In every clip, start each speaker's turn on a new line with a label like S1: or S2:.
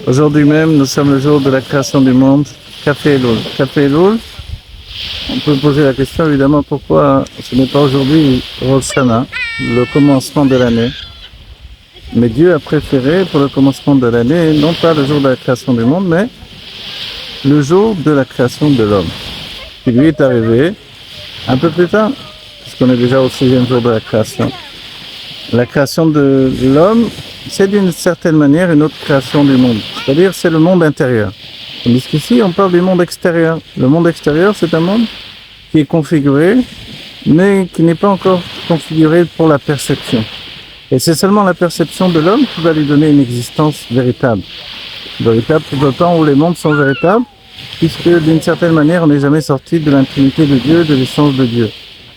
S1: Aujourd'hui même, nous sommes le jour de la création du monde. Café Elul. Café Elul, on peut poser la question évidemment pourquoi ce n'est pas aujourd'hui Rosh Hashanah, le commencement de l'année. Mais Dieu a préféré pour le commencement de l'année, non pas le jour de la création du monde, mais le jour de la création de l'homme. Qui lui est arrivé un peu plus tard, puisqu'on est déjà au 6e jour de la création. La création de l'homme, c'est d'une certaine manière une autre création du monde. C'est-à-dire, c'est le monde intérieur. Tandis qu'ici, on parle du monde extérieur. Le monde extérieur, c'est un monde qui est configuré, mais qui n'est pas encore configuré pour la perception. Et c'est seulement la perception de l'homme qui va lui donner une existence véritable. Véritable tout le temps où les mondes sont véritables, puisque d'une certaine manière, on n'est jamais sorti de l'intimité de Dieu, de l'essence de Dieu.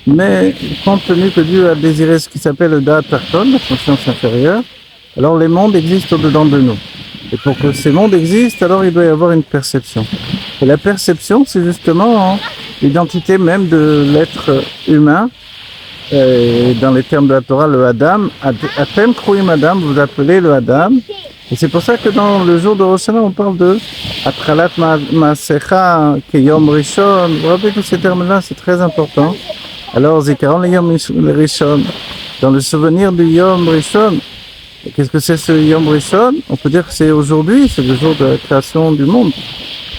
S1: Mais compte tenu que Dieu a désiré ce qui s'appelle le Da'at Tarton, la conscience inférieure, alors les mondes existent au-dedans de nous. Et pour que ces mondes existent, alors il doit y avoir une perception. Et la perception, c'est justement l'identité même de l'être humain. Et dans les termes de la Torah, le Adam, Atem Kruim Adam, vous appelez le Adam. Et c'est pour ça que dans le jour de Rosh Hashanah, on parle de Atralat Maasecha, Keyom Rishon. Vous vous rappelez que ces termes-là, c'est très important. Alors, Zikaron le Yom Rishon, dans le souvenir du Yom Rishon, qu'est-ce que c'est ce Yom Rishon? On peut dire que c'est aujourd'hui, c'est le jour de la création du monde.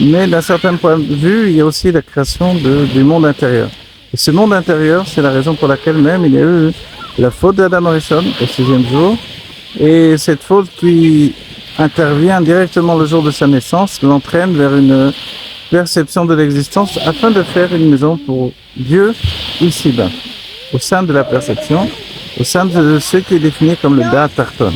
S1: Mais d'un certain point de vue, il y a aussi la création du monde intérieur. Et ce monde intérieur, c'est la raison pour laquelle même il y a eu la faute d'Adam Rishon au 6e jour. Et cette faute qui intervient directement le jour de sa naissance l'entraîne vers une perception de l'existence afin de faire une maison pour Dieu ici-bas, au sein de la perception, au sein de ce qui est défini comme le Da'at Tarton.